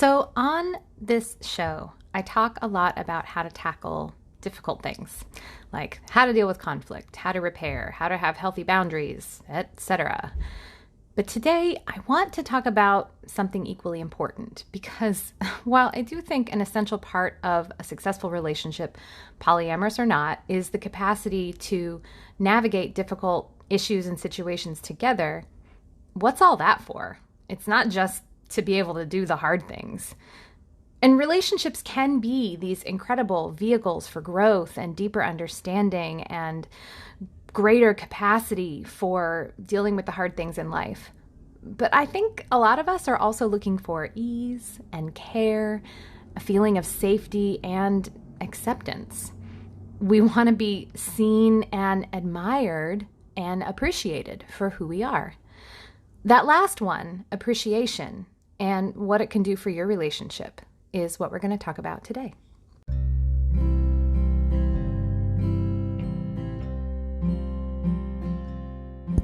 So on this show, I talk a lot about how to tackle difficult things, like how to deal with conflict, how to repair, how to have healthy boundaries, etc. But today, I want to talk about something equally important because while I do think an essential part of a successful relationship, polyamorous or not, is the capacity to navigate difficult issues and situations together, what's all that for? It's not just to be able to do the hard things. And relationships can be these incredible vehicles for growth and deeper understanding and greater capacity for dealing with the hard things in life. But I think a lot of us are also looking for ease and care, a feeling of safety and acceptance. We want to be seen and admired and appreciated for who we are. That last one, appreciation, and what it can do for your relationship is what we're going to talk about today.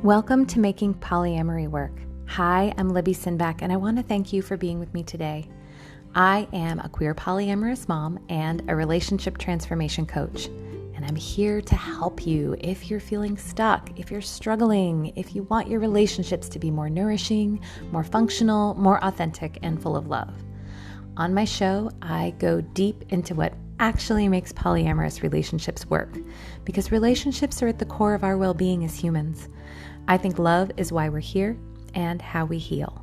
Welcome to Making Polyamory Work. Hi, I'm Libby Sinback, and I want to thank you for being with me today. I am a queer polyamorous mom and a relationship transformation coach, and I'm here to help you if you're feeling stuck, if you're struggling, if you want your relationships to be more nourishing, more functional, more authentic, and full of love. On my show, I go deep into what actually makes polyamorous relationships work, because relationships are at the core of our well-being as humans. I think love is why we're here and how we heal.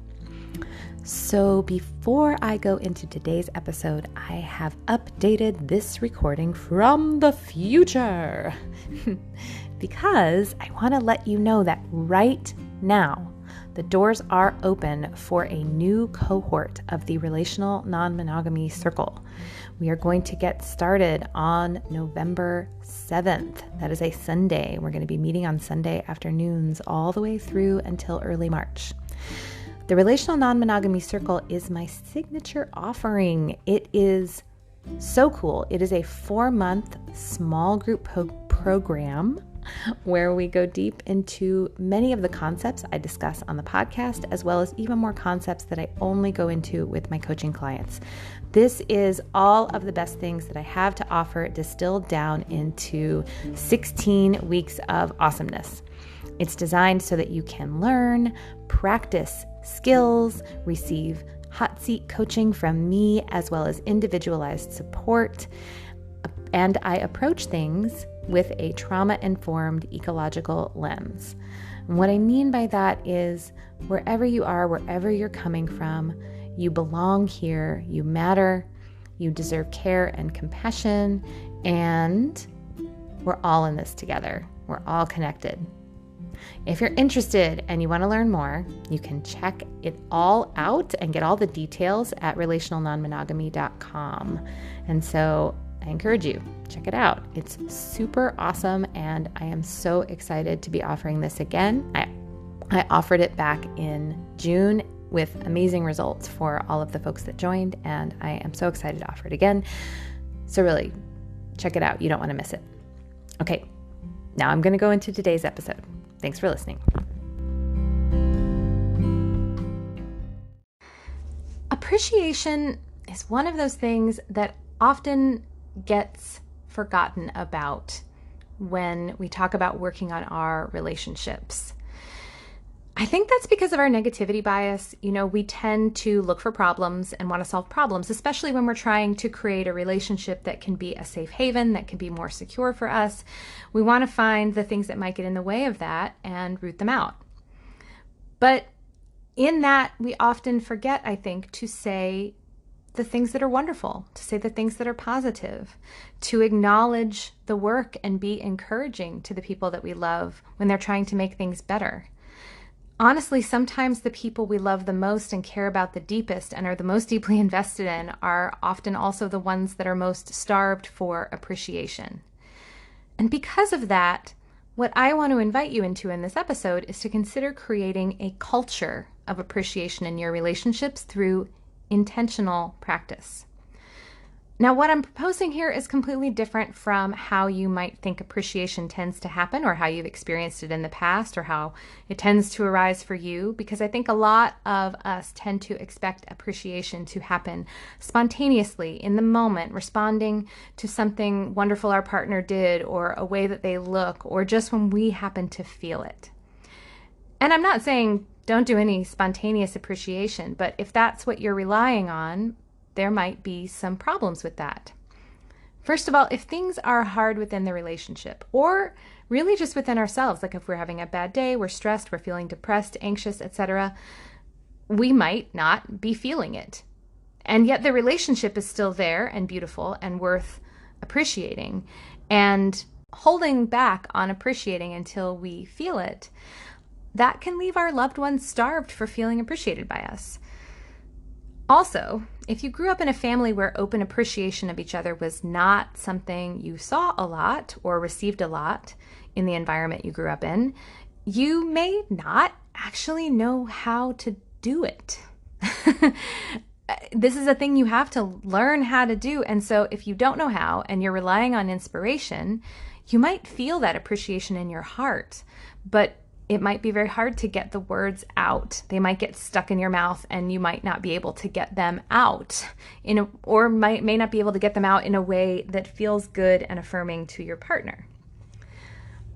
So before I go into today's episode, I have updated this recording from the future because I want to let you know that right now, the doors are open for a new cohort of the Relational Non-Monogamy Circle. We are going to get started on November 7th. That is a Sunday. We're going to be meeting on Sunday afternoons all the way through until early March. The Relational Non-Monogamy Circle is my signature offering. It is so cool. It is a 4-month small group program where we go deep into many of the concepts I discuss on the podcast, as well as even more concepts that I only go into with my coaching clients. This is all of the best things that I have to offer distilled down into 16 weeks of awesomeness. It's designed so that you can learn, practice skills, receive hot seat coaching from me, as well as individualized support. And I approach things with a trauma-informed ecological lens. And what I mean by that is wherever you are, wherever you're coming from, you belong here, you matter, you deserve care and compassion, and we're all in this together. We're all connected. If you're interested and you want to learn more, you can check it all out and get all the details at relationalnonmonogamy.com. And so I encourage you, check it out. It's super awesome, and I am so excited to be offering this again. I offered it back in June with amazing results for all of the folks that joined, and I am so excited to offer it again. So really, check it out. You don't want to miss it. Okay, now I'm going to go into today's episode. Thanks for listening. Appreciation is one of those things that often gets forgotten about when we talk about working on our relationships. I think that's because of our negativity bias. We tend to look for problems and want to solve problems, especially when we're trying to create a relationship that can be a safe haven, that can be more secure for us. We want to find the things that might get in the way of that and root them out. But in that, we often forget, I think, to say the things that are wonderful, to say the things that are positive, to acknowledge the work and be encouraging to the people that we love when they're trying to make things better. Honestly, sometimes the people we love the most and care about the deepest and are the most deeply invested in are often also the ones that are most starved for appreciation. And because of that, what I want to invite you into in this episode is to consider creating a culture of appreciation in your relationships through intentional practice. Now, what I'm proposing here is completely different from how you might think appreciation tends to happen, or how you've experienced it in the past, or how it tends to arise for you, because I think a lot of us tend to expect appreciation to happen spontaneously in the moment, responding to something wonderful our partner did, or a way that they look, or just when we happen to feel it. And I'm not saying don't do any spontaneous appreciation, but if that's what you're relying on, there might be some problems with that. First of all, if things are hard within the relationship, or really just within ourselves, like if we're having a bad day, we're stressed, we're feeling depressed, anxious, etc., we might not be feeling it. And yet the relationship is still there and beautiful and worth appreciating. And holding back on appreciating until we feel it, that can leave our loved ones starved for feeling appreciated by us. Also, if you grew up in a family where open appreciation of each other was not something you saw a lot or received a lot in the environment you grew up in, you may not actually know how to do it. This is a thing you have to learn how to do. And so if you don't know how and you're relying on inspiration, you might feel that appreciation in your heart, but it might be very hard to get the words out. They might get stuck in your mouth and you might not be able to get them out or may not be able to get them out in a way that feels good and affirming to your partner.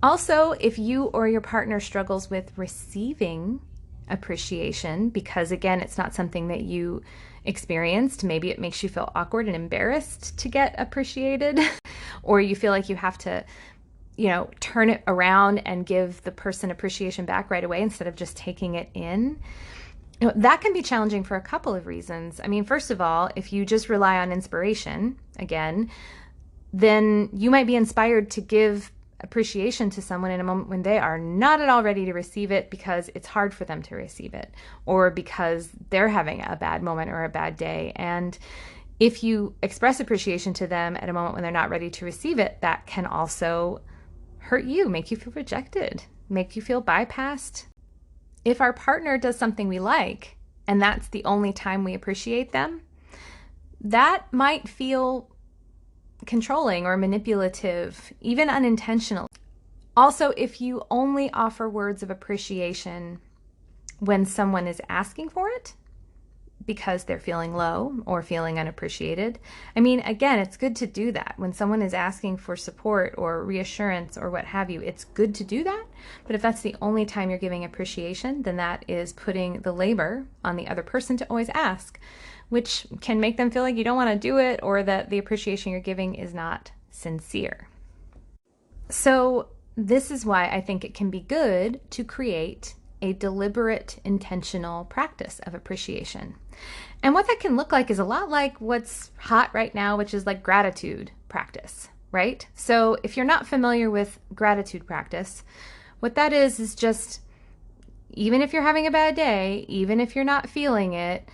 Also, if you or your partner struggles with receiving appreciation, because again, it's not something that you experienced, maybe it makes you feel awkward and embarrassed to get appreciated, or you feel like you have to turn it around and give the person appreciation back right away instead of just taking it in. That can be challenging for a couple of reasons. I mean, first of all, if you just rely on inspiration, again, then you might be inspired to give appreciation to someone in a moment when they are not at all ready to receive it because it's hard for them to receive it, or because they're having a bad moment or a bad day. And if you express appreciation to them at a moment when they're not ready to receive it, that can also hurt you, make you feel rejected, make you feel bypassed. If our partner does something we like, and that's the only time we appreciate them, that might feel controlling or manipulative, even unintentional. Also, if you only offer words of appreciation when someone is asking for it, because they're feeling low or feeling unappreciated. I mean, again, it's good to do that. When someone is asking for support or reassurance or what have you, it's good to do that. But if that's the only time you're giving appreciation, then that is putting the labor on the other person to always ask, which can make them feel like you don't want to do it, or that the appreciation you're giving is not sincere. So this is why I think it can be good to create a deliberate, intentional practice of appreciation. And what that can look like is a lot like what's hot right now, which is like gratitude practice, right? So if you're not familiar with gratitude practice, what that is just, even if you're having a bad day, even if you're not feeling it,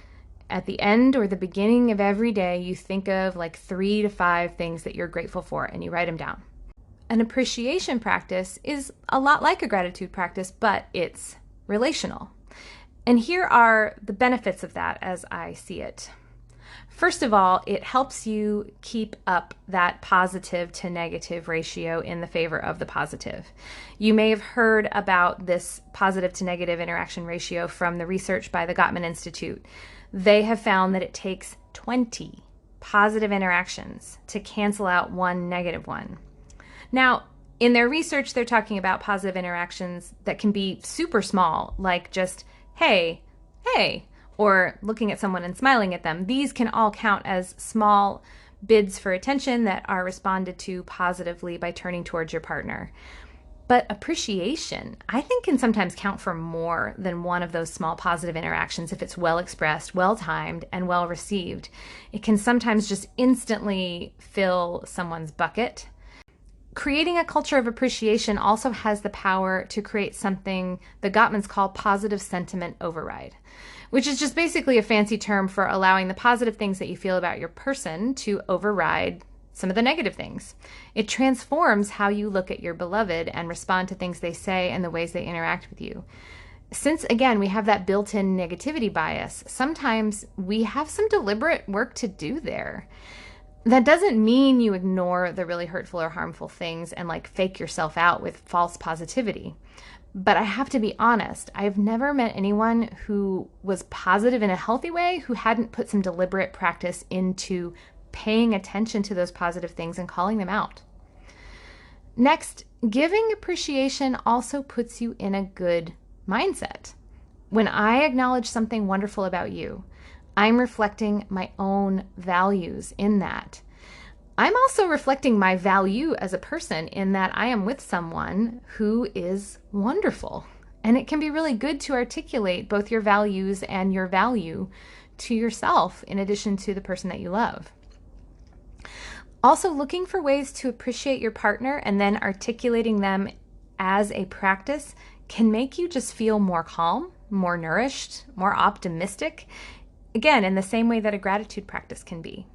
at the end or the beginning of every day, you think of like 3 to 5 things that you're grateful for and you write them down. An appreciation practice is a lot like a gratitude practice, but it's relational. And here are the benefits of that as I see it. First of all, it helps you keep up that positive to negative ratio in the favor of the positive. You may have heard about this positive to negative interaction ratio from the research by the Gottman Institute. They have found that it takes 20 positive interactions to cancel out one negative one. Now, in their research, they're talking about positive interactions that can be super small, like just, hey, or looking at someone and smiling at them. These can all count as small bids for attention that are responded to positively by turning towards your partner. But appreciation, I think, can sometimes count for more than one of those small positive interactions if it's well expressed, well timed, and well received. It can sometimes just instantly fill someone's bucket. Creating a culture of appreciation also has the power to create something the Gottmans call positive sentiment override, which is just basically a fancy term for allowing the positive things that you feel about your person to override some of the negative things. It transforms how you look at your beloved and respond to things they say and the ways they interact with you. Since, again, we have that built-in negativity bias, sometimes we have some deliberate work to do there. That doesn't mean you ignore the really hurtful or harmful things and like fake yourself out with false positivity. But I have to be honest, I've never met anyone who was positive in a healthy way who hadn't put some deliberate practice into paying attention to those positive things and calling them out. Next, giving appreciation also puts you in a good mindset. When I acknowledge something wonderful about you, I'm reflecting my own values in that. I'm also reflecting my value as a person in that I am with someone who is wonderful. And it can be really good to articulate both your values and your value to yourself in addition to the person that you love. Also, looking for ways to appreciate your partner and then articulating them as a practice can make you just feel more calm, more nourished, more optimistic. Again, in the same way that a gratitude practice can be.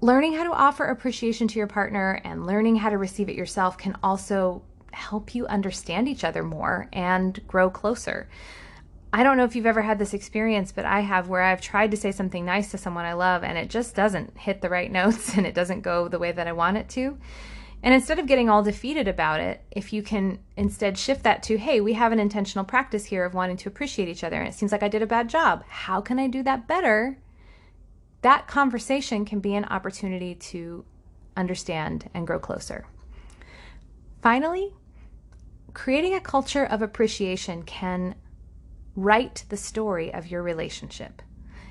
Learning how to offer appreciation to your partner and learning how to receive it yourself can also help you understand each other more and grow closer. I don't know if you've ever had this experience, but I have, where I've tried to say something nice to someone I love and it just doesn't hit the right notes and it doesn't go the way that I want it to. And instead of getting all defeated about it, if you can instead shift that to, hey, we have an intentional practice here of wanting to appreciate each other and it seems like I did a bad job. How can I do that better? That conversation can be an opportunity to understand and grow closer. Finally, creating a culture of appreciation can write the story of your relationship.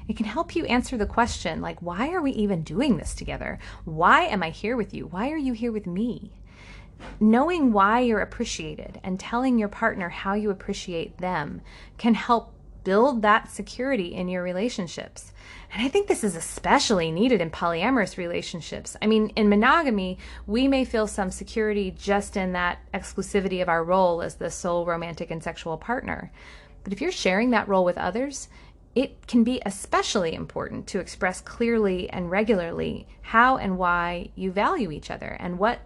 It can help you answer the question, like, why are we even doing this together? Why am I here with you? Why are you here with me? Knowing why you're appreciated and telling your partner how you appreciate them can help build that security in your relationships. And I think this is especially needed in polyamorous relationships. I mean, in monogamy, we may feel some security just in that exclusivity of our role as the sole romantic and sexual partner. But if you're sharing that role with others, it can be especially important to express clearly and regularly how and why you value each other and what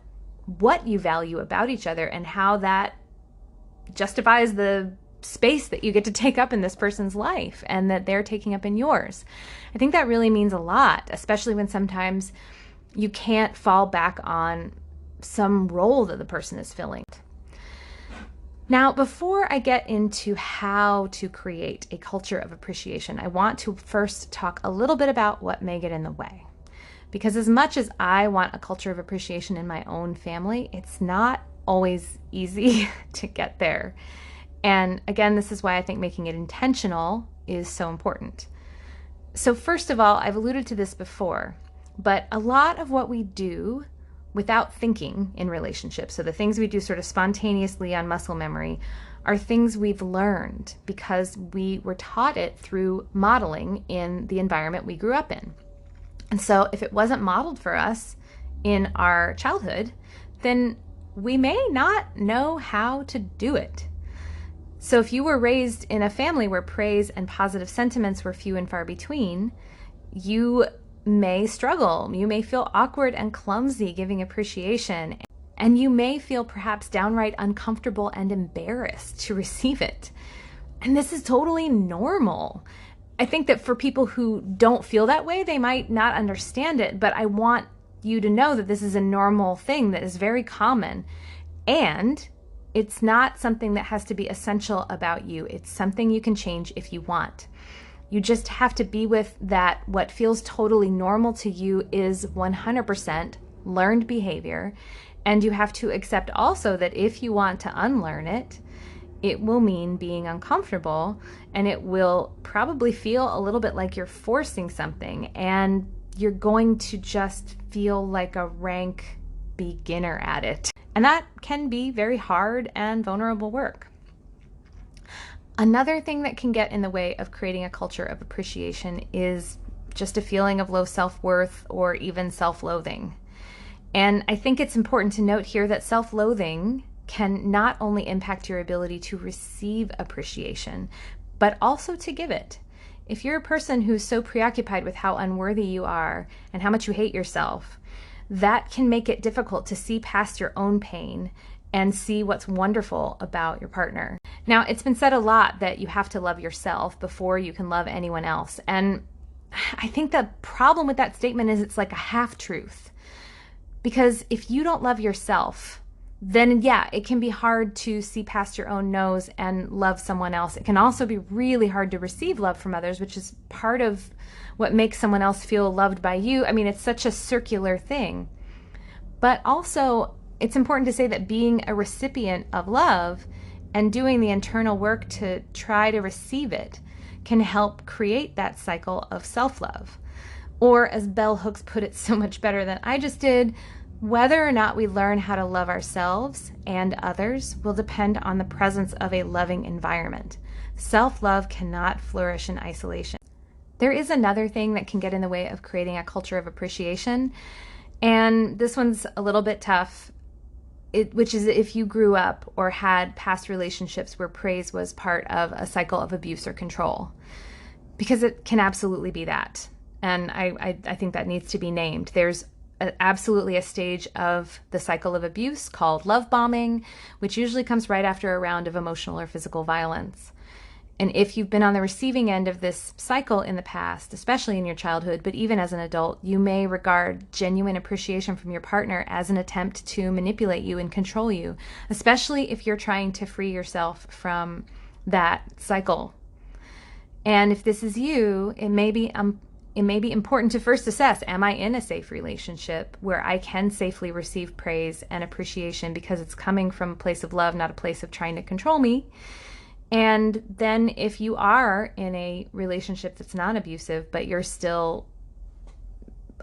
you value about each other and how that justifies the space that you get to take up in this person's life and that they're taking up in yours. I think that really means a lot, especially when sometimes you can't fall back on some role that the person is filling. Now, before I get into how to create a culture of appreciation, I want to first talk a little bit about what may get in the way. Because as much as I want a culture of appreciation in my own family, it's not always easy to get there. And again, this is why I think making it intentional is so important. So first of all, I've alluded to this before, but a lot of what we do without thinking in relationships, so the things we do sort of spontaneously on muscle memory, are things we've learned because we were taught it through modeling in the environment we grew up in. And so if it wasn't modeled for us in our childhood, then we may not know how to do it. So if you were raised in a family where praise and positive sentiments were few and far between, you may struggle. You may feel awkward and clumsy giving appreciation, and you may feel perhaps downright uncomfortable and embarrassed to receive it. And this is totally normal. I think that for people who don't feel that way, they might not understand it, but I want you to know that this is a normal thing that is very common. And it's not something that has to be essential about you. It's something you can change if you want. You just have to be with that what feels totally normal to you is 100% learned behavior. And you have to accept also that if you want to unlearn it, it will mean being uncomfortable and it will probably feel a little bit like you're forcing something and you're going to just feel like a rank beginner at it. And that can be very hard and vulnerable work. Another thing that can get in the way of creating a culture of appreciation is just a feeling of low self-worth or even self-loathing. And I think it's important to note here that self-loathing can not only impact your ability to receive appreciation, but also to give it. If you're a person who's so preoccupied with how unworthy you are and how much you hate yourself, that can make it difficult to see past your own pain and see what's wonderful about your partner. Now, it's been said a lot that you have to love yourself before you can love anyone else. And I think the problem with that statement is it's like a half-truth. Because if you don't love yourself, then yeah, it can be hard to see past your own nose and love someone else. It can also be really hard to receive love from others, which is part of what makes someone else feel loved by you. I mean, it's such a circular thing. But also, it's important to say that being a recipient of love and doing the internal work to try to receive it can help create that cycle of self-love. Or, as Bell Hooks put it so much better than I just did, whether or not we learn how to love ourselves and others will depend on the presence of a loving environment. Self-love cannot flourish in isolation. There is another thing that can get in the way of creating a culture of appreciation, and this one's a little bit tough, which is if you grew up or had past relationships where praise was part of a cycle of abuse or control, because it can absolutely be that. And I think that needs to be named. There's absolutely a stage of the cycle of abuse called love bombing, which usually comes right after a round of emotional or physical violence. And if you've been on the receiving end of this cycle in the past, especially in your childhood, but even as an adult, you may regard genuine appreciation from your partner as an attempt to manipulate you and control you, especially if you're trying to free yourself from that cycle. And if this is you, it may be important to first assess, am I in a safe relationship where I can safely receive praise and appreciation because it's coming from a place of love, not a place of trying to control me? And then if you are in a relationship that's not abusive, but you're still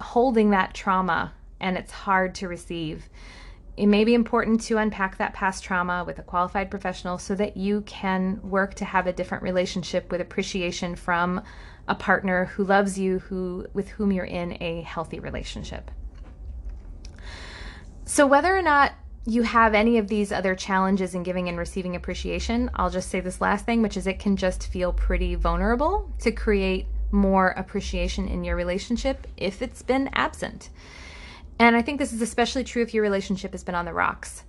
holding that trauma and it's hard to receive, it may be important to unpack that past trauma with a qualified professional so that you can work to have a different relationship with appreciation from a partner who loves you, with whom you're in a healthy relationship. So whether or not you have any of these other challenges in giving and receiving appreciation, I'll just say this last thing, which is it can just feel pretty vulnerable to create more appreciation in your relationship if it's been absent. And I think this is especially true if your relationship has been on the rocks.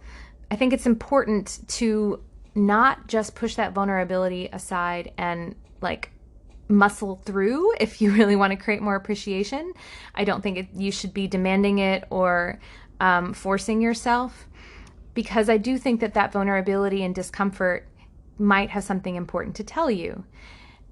I think it's important to not just push that vulnerability aside and muscle through if you really want to create more appreciation. I don't think you should be demanding it or forcing yourself, because I do think that vulnerability and discomfort might have something important to tell you.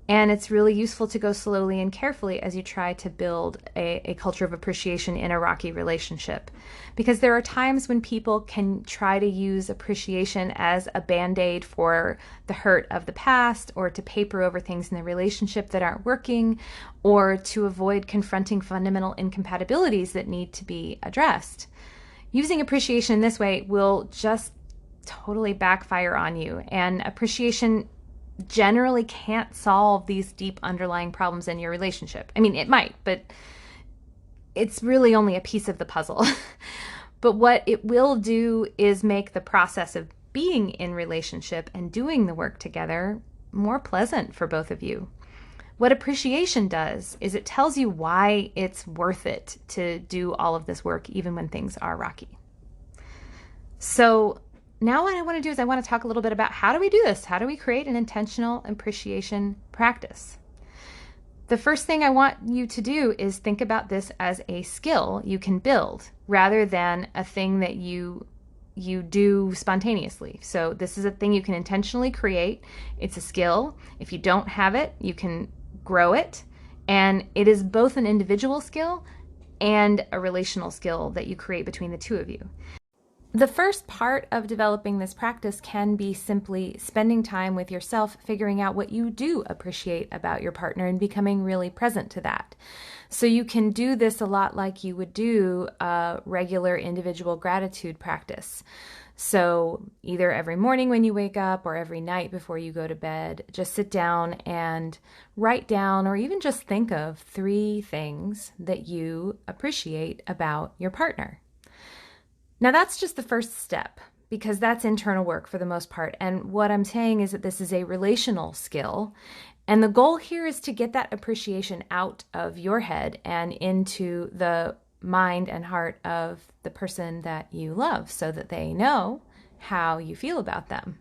And it's really useful to go slowly and carefully as you try to build a culture of appreciation in a rocky relationship. Because there are times when people can try to use appreciation as a band-aid for the hurt of the past, or to paper over things in the relationship that aren't working, or to avoid confronting fundamental incompatibilities that need to be addressed. Using appreciation in this way will just totally backfire on you, and appreciation generally can't solve these deep underlying problems in your relationship. I mean, it might, but it's really only a piece of the puzzle. But what it will do is make the process of being in relationship and doing the work together more pleasant for both of you. What appreciation does is it tells you why it's worth it to do all of this work, even when things are rocky. So now what I want to do is I want to talk a little bit about how do we do this? How do we create an intentional appreciation practice? The first thing I want you to do is think about this as a skill you can build rather than a thing that you do spontaneously. So this is a thing you can intentionally create. It's a skill. If you don't have it, you can grow it. And it is both an individual skill and a relational skill that you create between the two of you. The first part of developing this practice can be simply spending time with yourself, figuring out what you do appreciate about your partner and becoming really present to that. So you can do this a lot like you would do a regular individual gratitude practice. So either every morning when you wake up or every night before you go to bed, just sit down and write down or even just think of 3 things that you appreciate about your partner. Now that's just the first step, because that's internal work for the most part. And what I'm saying is that this is a relational skill. And the goal here is to get that appreciation out of your head and into the mind and heart of the person that you love so that they know how you feel about them.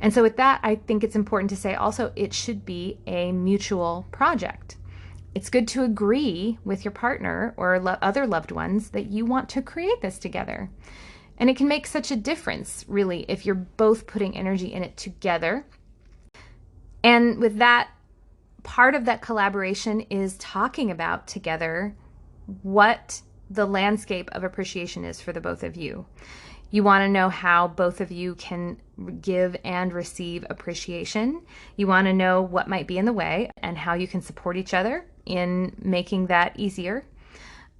And so with that, I think it's important to say also it should be a mutual project. it's good to agree with your partner or other loved ones that you want to create this together. And it can make such a difference, really, if you're both putting energy in it together. And with that, part of that collaboration is talking about together what the landscape of appreciation is for the both of you. You want to know how both of you can give and receive appreciation. You want to know what might be in the way and how you can support each other in making that easier.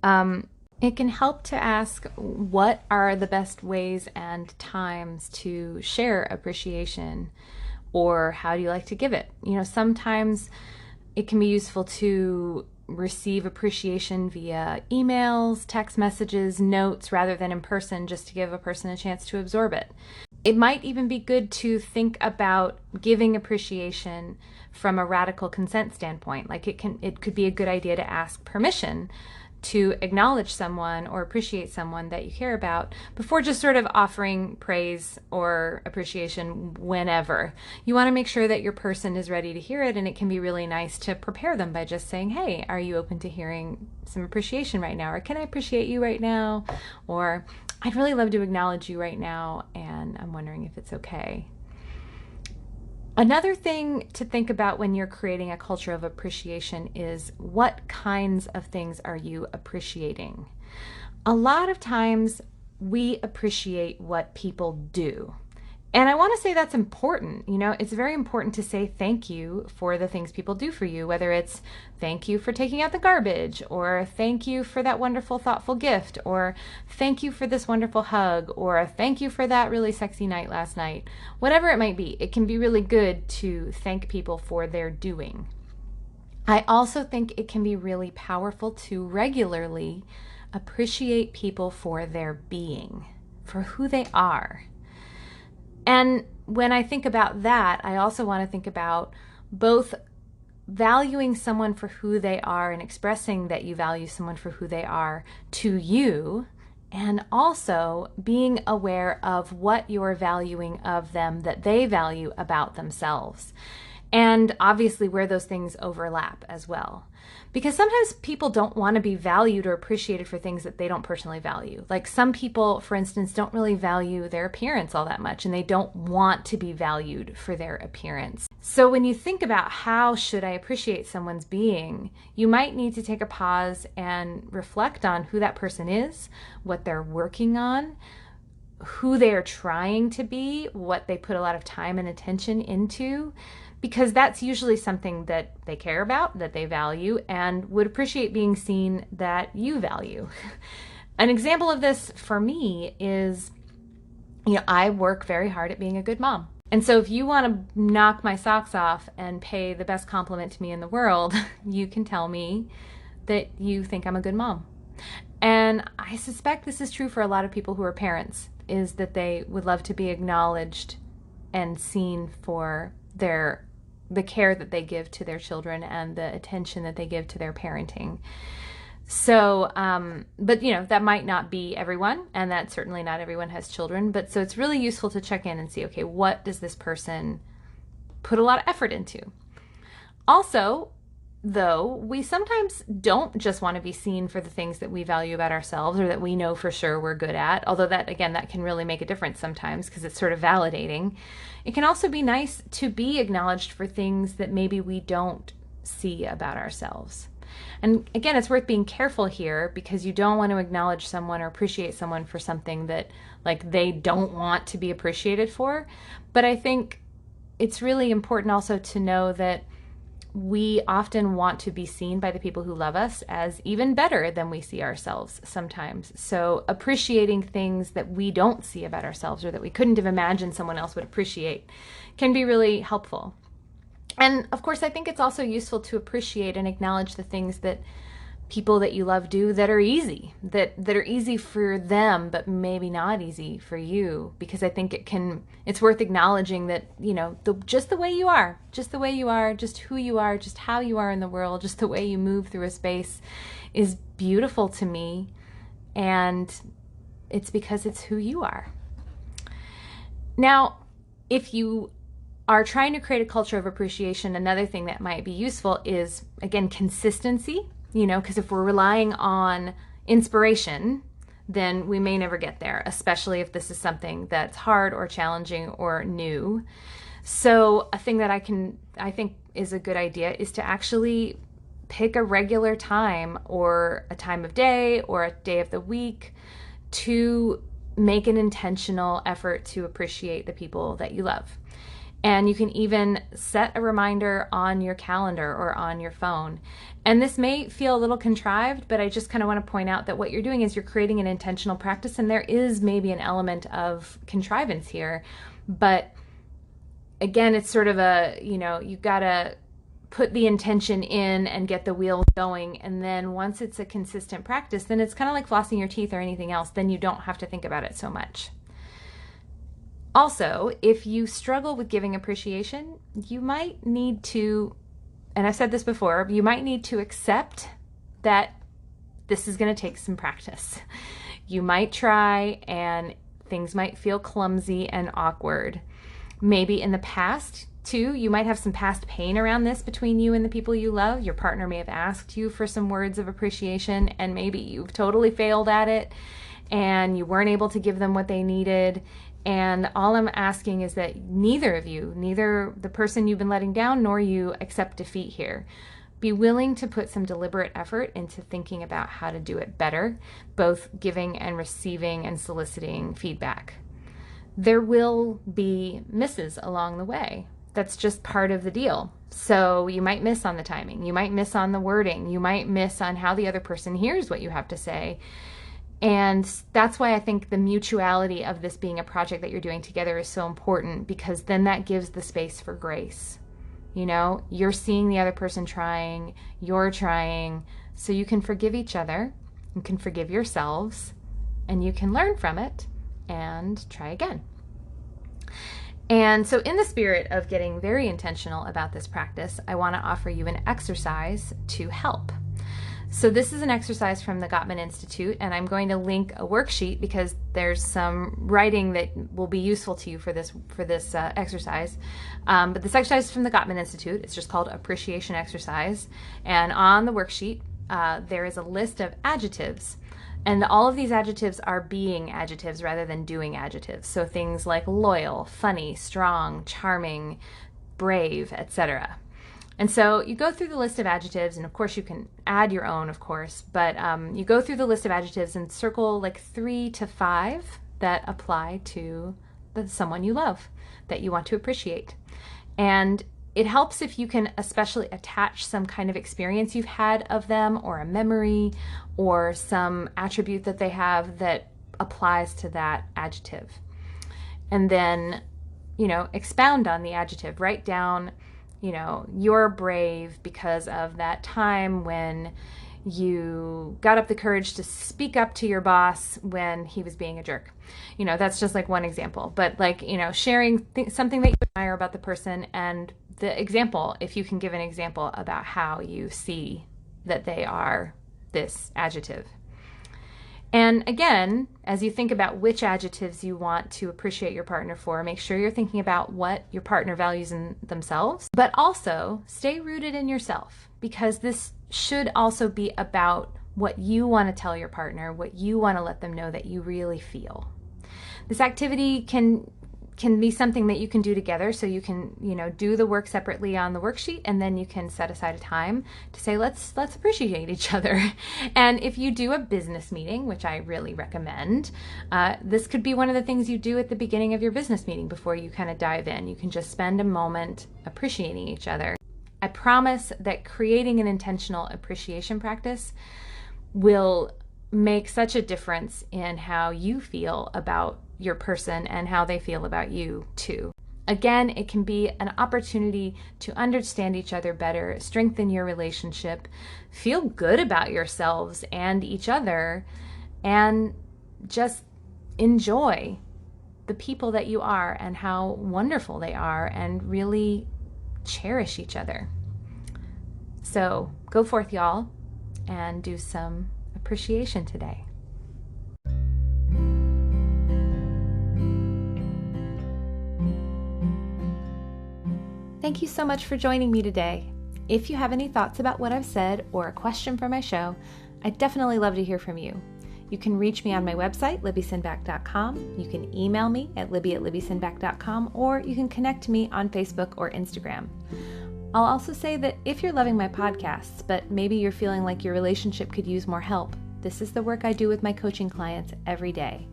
It can help to ask what are the best ways and times to share appreciation, or how do you like to give it? Sometimes it can be useful to receive appreciation via emails, text messages, notes, rather than in person, just to give a person a chance to absorb it. It might even be good to think about giving appreciation from a radical consent standpoint. Like it could be a good idea to ask permission to acknowledge someone or appreciate someone that you care about before just sort of offering praise or appreciation whenever. You want to make sure that your person is ready to hear it, and it can be really nice to prepare them by just saying, hey, are you open to hearing some appreciation right now? Or can I appreciate you right now? Or I'd really love to acknowledge you right now, and I'm wondering if it's okay. Another thing to think about when you're creating a culture of appreciation is what kinds of things are you appreciating? A lot of times we appreciate what people do. And I want to say that's important. It's very important to say thank you for the things people do for you, whether it's thank you for taking out the garbage, or thank you for that wonderful, thoughtful gift, or thank you for this wonderful hug, or thank you for that really sexy night last night. Whatever it might be, it can be really good to thank people for their doing. I also think it can be really powerful to regularly appreciate people for their being, for who they are. And when I think about that, I also want to think about both valuing someone for who they are and expressing that you value someone for who they are to you, and also being aware of what you're valuing of them that they value about themselves. And obviously where those things overlap as well. Because sometimes people don't want to be valued or appreciated for things that they don't personally value. Like some people, for instance, don't really value their appearance all that much, and they don't want to be valued for their appearance. So when you think about how should I appreciate someone's being, you might need to take a pause and reflect on who that person is, what they're working on, who they are trying to be, what they put a lot of time and attention into, because that's usually something that they care about, that they value, and would appreciate being seen that you value. An example of this for me is, I work very hard at being a good mom. And so if you want to knock my socks off and pay the best compliment to me in the world, you can tell me that you think I'm a good mom. And I suspect this is true for a lot of people who are parents, is that they would love to be acknowledged and seen for the care that they give to their children and the attention that they give to their parenting. So, but that might not be everyone, and that certainly not everyone has children, but so it's really useful to check in and see, okay, what does this person put a lot of effort into? Also, though, we sometimes don't just want to be seen for the things that we value about ourselves or that we know for sure we're good at, although that can really make a difference sometimes because it's sort of validating. It can also be nice to be acknowledged for things that maybe we don't see about ourselves. And again, it's worth being careful here because you don't want to acknowledge someone or appreciate someone for something that they don't want to be appreciated for. But I think it's really important also to know that we often want to be seen by the people who love us as even better than we see ourselves sometimes. So appreciating things that we don't see about ourselves or that we couldn't have imagined someone else would appreciate can be really helpful. And of course, I think it's also useful to appreciate and acknowledge the things that people that you love do that are easy, that are easy for them, but maybe not easy for you, because I think it's worth acknowledging that, just the way you are, just who you are, just how you are in the world, just the way you move through a space is beautiful to me. And it's because it's who you are. Now, if you are trying to create a culture of appreciation, another thing that might be useful is, again, consistency, because if we're relying on inspiration, then we may never get there, especially if this is something that's hard or challenging or new. So a thing that I think is a good idea is to actually pick a regular time or a time of day or a day of the week to make an intentional effort to appreciate the people that you love. And you can even set a reminder on your calendar or on your phone. And this may feel a little contrived, but I just kind of want to point out that what you're doing is you're creating an intentional practice, and there is maybe an element of contrivance here. But again, it's sort of you got to put the intention in and get the wheel going. And then once it's a consistent practice, then it's kind of like flossing your teeth or anything else. Then you don't have to think about it so much. Also, if you struggle with giving appreciation, you might need to, and I've said this before, you might need to accept that this is going to take some practice. You might try and things might feel clumsy and awkward. Maybe in the past, too, you might have some past pain around this between you and the people you love. Your partner may have asked you for some words of appreciation, and maybe you've totally failed at it, and you weren't able to give them what they needed. And all I'm asking is that neither the person you've been letting down nor you, accept defeat here. Be willing to put some deliberate effort into thinking about how to do it better, both giving and receiving and soliciting feedback. There will be misses along the way. That's just part of the deal. So you might miss on the timing. You might miss on the wording. You might miss on how the other person hears what you have to say. And that's why I think the mutuality of this being a project that you're doing together is so important, because then that gives the space for grace. You're seeing the other person trying, you're trying, so you can forgive each other, you can forgive yourselves, and you can learn from it and try again. And so in the spirit of getting very intentional about this practice, I want to offer you an exercise to help. So this is an exercise from the Gottman Institute, and I'm going to link a worksheet because there's some writing that will be useful to you for this exercise. But this exercise is from the Gottman Institute. It's just called Appreciation Exercise. And on the worksheet, there is a list of adjectives. And all of these adjectives are being adjectives rather than doing adjectives. So things like loyal, funny, strong, charming, brave, etc. And so you go through the list of adjectives, and of course you can add your own, of course, but you go through the list of adjectives and circle like 3 to 5 that apply to someone you love, that you want to appreciate. And it helps if you can especially attach some kind of experience you've had of them, or a memory, or some attribute that they have that applies to that adjective. And then, expound on the adjective. Write down, you're brave because of that time when you got up the courage to speak up to your boss when he was being a jerk. That's just like one example. But sharing something that you admire about the person, and the example, if you can give an example about how you see that they are this adjective. And again, as you think about which adjectives you want to appreciate your partner for, make sure you're thinking about what your partner values in themselves, but also stay rooted in yourself, because this should also be about what you want to tell your partner, what you want to let them know that you really feel. This activity can be something that you can do together, so you can, do the work separately on the worksheet, and then you can set aside a time to say, let's appreciate each other. And if you do a business meeting, which I really recommend, this could be one of the things you do at the beginning of your business meeting before you kind of dive in. You can just spend a moment appreciating each other. I promise that creating an intentional appreciation practice will make such a difference in how you feel about your person and how they feel about you too. Again, it can be an opportunity to understand each other better, strengthen your relationship, feel good about yourselves and each other, and just enjoy the people that you are and how wonderful they are, and really cherish each other. So go forth, y'all, and do some appreciation today. Thank you so much for joining me today. If you have any thoughts about what I've said or a question for my show, I'd definitely love to hear from you. You can reach me on my website, libbysinback.com. You can email me at libby@libbysinback.com, or you can connect to me on Facebook or Instagram. I'll also say that if you're loving my podcasts, but maybe you're feeling like your relationship could use more help, this is the work I do with my coaching clients every day.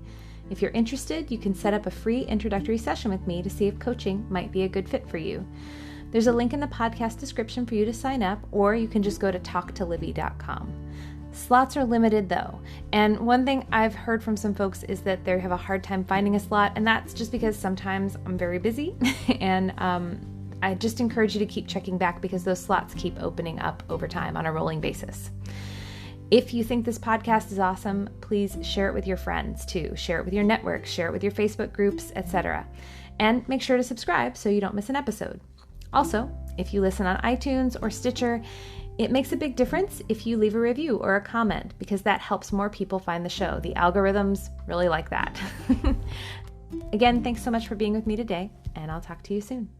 If you're interested, you can set up a free introductory session with me to see if coaching might be a good fit for you. There's a link in the podcast description for you to sign up, or you can just go to talktolibby.com. Slots are limited though, and one thing I've heard from some folks is that they have a hard time finding a slot, and that's just because sometimes I'm very busy, and I just encourage you to keep checking back because those slots keep opening up over time on a rolling basis. If you think this podcast is awesome, please share it with your friends too. Share it with your network, share it with your Facebook groups, etc. And make sure to subscribe so you don't miss an episode. Also, if you listen on iTunes or Stitcher, it makes a big difference if you leave a review or a comment because that helps more people find the show. The algorithms really like that. Again, thanks so much for being with me today, and I'll talk to you soon.